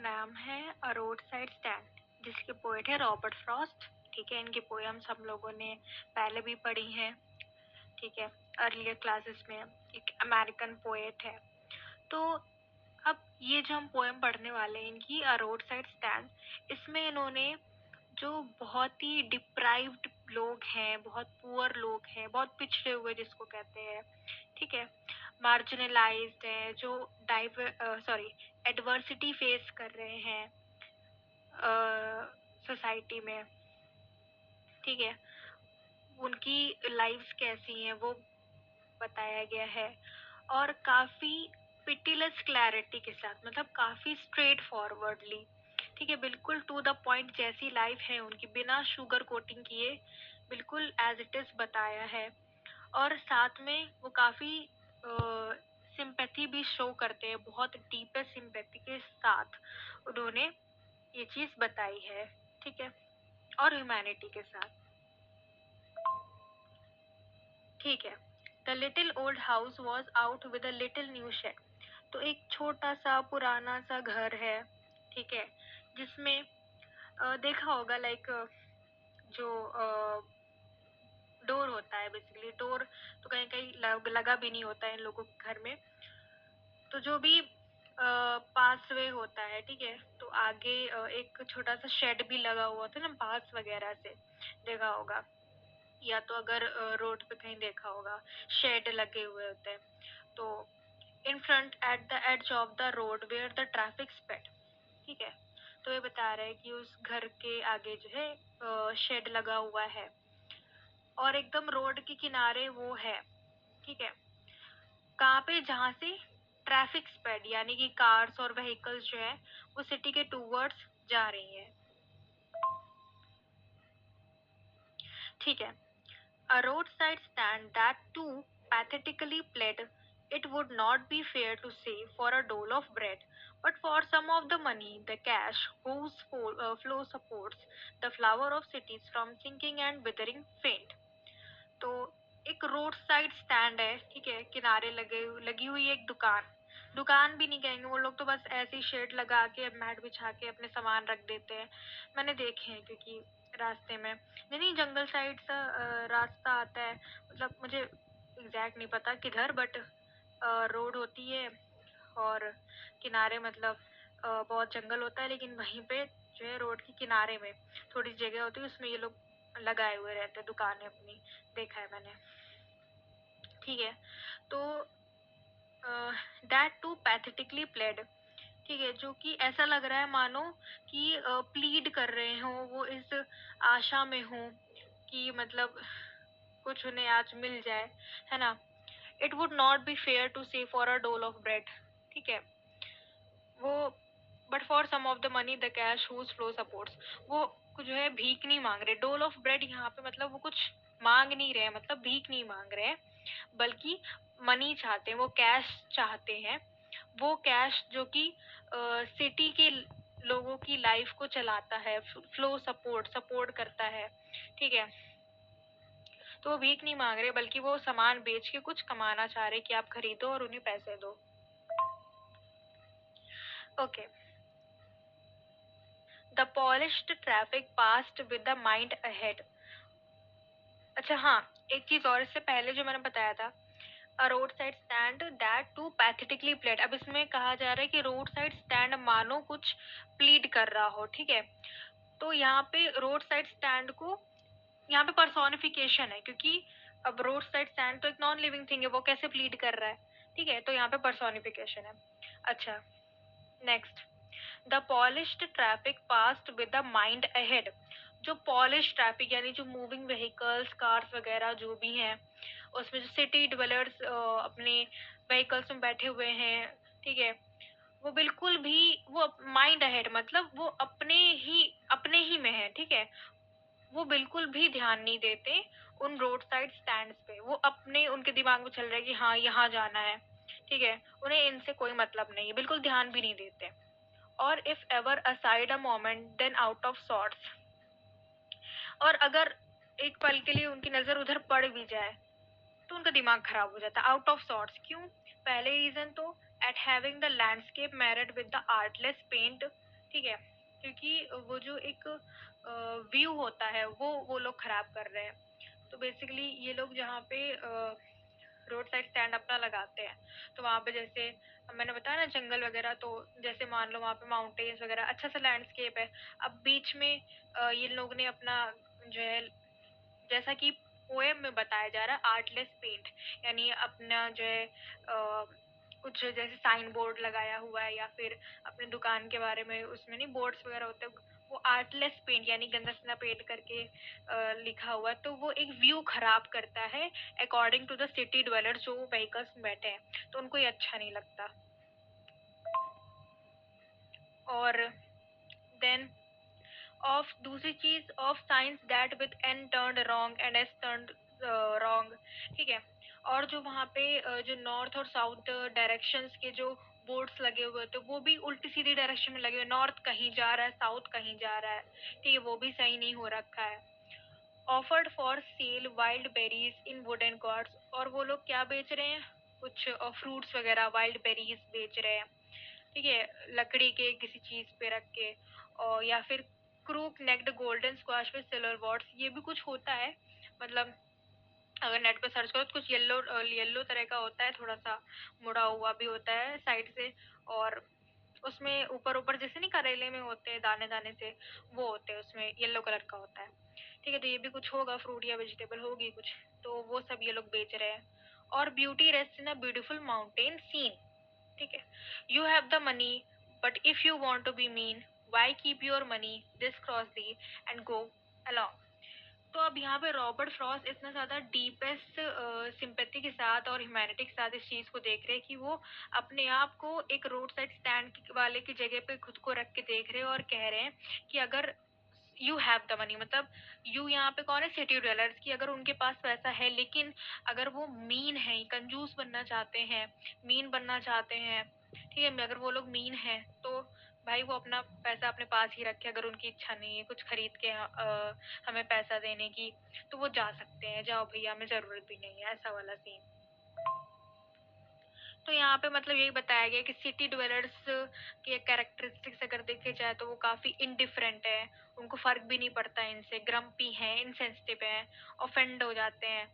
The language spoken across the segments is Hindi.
नाम है अ रोड साइड स्टैंड, जिसके पोएट है रॉबर्ट फ्रॉस्ट। ठीक है, इनकी पोएम्स हम लोगों ने पहले भी पढ़ी हैं। ठीक है, अर्लियर क्लासेस में। एक अमेरिकन पोएट है। तो अब ये जो हम पोएम पढ़ने वाले हैं इनकी अ रोड साइड स्टैंड, इसमें इन्होंने जो बहुत ही डिप्राइव्ड लोग हैं, बहुत पुअर लोग हैं, बहुत पिछड़े हुए जिसको कहते हैं, ठीक है, मार्जिनलाइज्ड हैं, जो एडवर्सिटी फेस कर रहे हैं सोसाइटी में, ठीक है, उनकी लाइफ्स कैसी हैं वो बताया गया है। और काफ़ी पिटीलेस क्लैरिटी के साथ, मतलब काफ़ी स्ट्रेट फॉरवर्डली, ठीक है, बिल्कुल टू द पॉइंट जैसी लाइफ है उनकी, बिना शुगर कोटिंग किए बिल्कुल एज इट इज़ बताया है। और साथ में वो काफ़ी सिंपैथी भी शो करते हैं, बहुत डीपेस्ट सिंपैथी के साथ उन्होंने ये चीज़ बताई है, ठीक है, और ह्यूमैनिटी के साथ। ठीक है, the little old house was out with a little new shade. तो एक छोटा सा पुराना सा घर है, ठीक है, जिसमें देखा होगा लाइक जो डोर होता है, बेसिकली डोर तो कहीं कहीं लगा भी नहीं होता है इन लोगों के घर में। तो जो भी पासवे होता है, ठीक है, तो आगे एक छोटा सा शेड भी लगा हुआ होता है ना, पास वगैरह से देखा होगा, या तो अगर रोड पे कहीं देखा होगा शेड लगे हुए होते हैं। तो in front at the edge of the road where the traffic sped, ठीक है, तो ये बता रहे हैं कि उस घर के आगे जो है शेड लगा हुआ है और एकदम रोड के किनारे वो है, ठीक है, कहाँ पे, जहाँ से ट्रैफिक स्पेड यानी कि कार्स और व्हीकल्स जो है वो सिटी के टूवर्ड्स जा रही हैं, ठीक है। A roadside stand that too pathetically pled, it would not be fair to say for a dole of bread, but for some of the money, the cash, whose flow supports the flower of cities from sinking and withering faint. तो एक रोड साइड स्टैंड है, ठीक है, किनारे लगी हुई एक दुकान, दुकान भी नहीं कहेंगे वो लोग, तो बस ऐसे ही शेड लगा के मैट बिछा के अपने सामान रख देते हैं। मैंने देखे हैं, क्योंकि रास्ते में नहीं, जंगल साइड सा रास्ता आता है, मतलब मुझे एग्जैक्ट नहीं पता किधर, बट रोड होती है और किनारे मतलब बहुत जंगल होता है, लेकिन वहीं पे जो है रोड के किनारे में थोड़ी जगह होती है, उसमें ये लोग लगाए हुए रहते हैं दुकानें अपनी, देखा है मैंने, ठीक है। तो दैट टू पैथेटिकली प्लेड, ठीक है, जो कि ऐसा लग रहा है मानो कि प्लीड कर रहे हों, वो इस आशा में हों कि मतलब कुछ उन्हें आज मिल जाए, है ना। It would not be fair to say for a dole of bread, ठीक है, वो but for some of the money the cash whose flow supports, वो जो है भीख नहीं मांग रहे, डोल ऑफ ब्रेड यहाँ पे मतलब वो कुछ मांग नहीं रहे, मतलब भीख नहीं मांग रहे हैं, बल्कि मनी चाहते हैं, वो कैश चाहते हैं, वो कैश जो कि सिटी के लोगों की लाइफ को चलाता है, फ्लो सपोर्ट करता है, ठीक है। तो वो भीख नहीं मांग रहे, बल्कि वो सामान बेच के कुछ कमाना चाह रहे कि आप खरीदो और उन्हें पैसे दो। Okay, the polished traffic passed with the mind ahead. अच्छा हाँ, एक चीज और इससे पहले जो मैंने बताया था, a road side stand that too pathetically played, अब इसमें कहा जा रहा है कि रोड साइड स्टैंड मानो कुछ प्लीड कर रहा हो, ठीक है। तो यहाँ पे रोड साइड स्टैंड को यहाँ पे पर्सोनिफिकेशन है, क्योंकि अब रोड साइड स्टैंड तो एक नॉन लिविंग थिंग है, वो कैसे प्लीड कर रहा है, ठीक है, तो यहाँ पे पर्सोनिफिकेशन है। अच्छा, next, the polished traffic passed with the mind ahead. जो पॉलिश ट्रैफिक यानी जो मूविंग व्हीकल्स, कार्स वगैरह जो भी हैं, उसमें जो सिटी डिवेलपर्स अपने व्हीकल्स में बैठे हुए हैं, ठीक है, वो बिल्कुल भी वो माइंड अहेड मतलब वो अपने ही में है, ठीक है, वो बिल्कुल भी ध्यान नहीं देते उन रोड साइड स्टैंड्स पे, वो अपने उनके दिमाग में चल रहा है कि हाँ यहाँ जाना है, ठीक है, उन्हें इनसे कोई मतलब नहीं है, बिल्कुल ध्यान भी नहीं देते। और if ever aside a moment then out of sorts, और अगर एक पल के लिए उनकी नजर उधर पड़ भी जाए तो उनका दिमाग खराब हो जाता है। आउट ऑफ सॉर्ट्स क्यों? पहले रीजन तो at having the landscape married with the artless paint ठीक है, क्योंकि वो जो एक व्यू होता है वो लोग खराब कर रहे हैं। तो बेसिकली ये लोग जहाँ पे रोड साइड स्टैंड अपना लगाते हैं, तो वहाँ पे जैसे मैंने बताया ना जंगल वगैरह, तो जैसे मान लो वहाँ पे माउंटेन्स वगैरह अच्छा सा लैंडस्केप है। अब बीच में ये लोग ने अपना जो है, जैसा कि पोएम में बताया जा रहा है, आर्टलेस पेंट, यानी अपना जो है कुछ जैसे साइन बोर्ड लगाया हुआ है या फिर अपनी दुकान के बारे में, उसमें नहीं बोर्ड्स वगैरह होते हैं, वो आर्टलेस पेंट यानी गंदा संदा पेंट करके लिखा हुआ है, तो वो एक व्यू खराब करता है according to the city dwellers जो व्हीकल्स में बैठे हैं, तो उनको ये अच्छा नहीं लगता। और देन ऑफ दूसरी चीज, of science that with N turned wrong and S turned wrong, ठीक है। और जो वहाँ पे जो नॉर्थ और साउथ डायरेक्शंस के जो बोर्ड्स लगे हुए थे वो भी उल्टी सीधी डायरेक्शन में लगे हुए, नॉर्थ कहीं जा रहा है साउथ कहीं जा रहा है, ठीक है, वो भी सही नहीं हो रखा है। Offered for sale wild berries in wooden carts, और वो लोग क्या बेच रहे हैं, कुछ फ्रूट्स वगैरह वाइल्ड बेरीज बेच रहे हैं, ठीक है, लकड़ी के किसी चीज पे रख के। और या फिर crook necked golden squash with silver warts, ये भी कुछ होता है, मतलब अगर नेट पे सर्च करो तो कुछ येलो येलो तरह का होता है, थोड़ा सा मुड़ा हुआ भी होता है साइड से, और उसमें ऊपर ऊपर जैसे नहीं करेले में होते हैं दाने दाने से, वो होते हैं, उसमें येलो कलर का होता है, ठीक है। तो ये भी कुछ होगा, फ्रूट या वेजिटेबल होगी कुछ, तो वो सब ये लोग बेच रहे हैं। और beauty rest in a beautiful mountain scene, ठीक है। You have the money but if you want to be mean, why keep your money this cross the and go along। तो अब यहाँ पे रॉबर्ट फ्रॉस्ट इतना ज़्यादा डीपेस्ट सिंपैथी के साथ और ह्यूमैनिटी के साथ इस चीज़ को देख रहे हैं कि वो अपने आप को एक रोड साइड स्टैंड वाले की जगह पे खुद को रख के देख रहे हैं और कह रहे हैं कि अगर यू हैव द मनी, मतलब यू यहाँ पे कौन है, सिटी डवेलर्स, की अगर उनके पास पैसा है लेकिन अगर वो मीन है, कंजूस बनना चाहते हैं, मीन बनना चाहते हैं, ठीक है, अगर वो लोग मीन है तो भाई वो अपना पैसा अपने पास ही रखे, अगर उनकी इच्छा नहीं है कुछ खरीद के हमें पैसा देने की, तो वो जा सकते हैं, जाओ भैया हमें जरूरत भी नहीं है, ऐसा वाला सीन। तो यहाँ पे मतलब यही बताया गया कि सिटी ड्वेलर्स के कैरेक्टरिस्टिक्स अगर देखे जाए तो वो काफी इनडिफरेंट है, उनको फर्क भी नहीं पड़ता इनसे, ग्रम्पी है, इनसेंसिटिव है, ऑफेंड हो जाते हैं।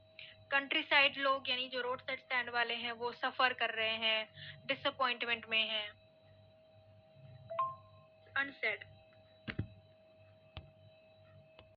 कंट्री साइड लोग यानी जो रोड साइड स्टैंड वाले हैं वो सफर कर रहे हैं, डिसअपॉइंटमेंट में हैं, अनसेड।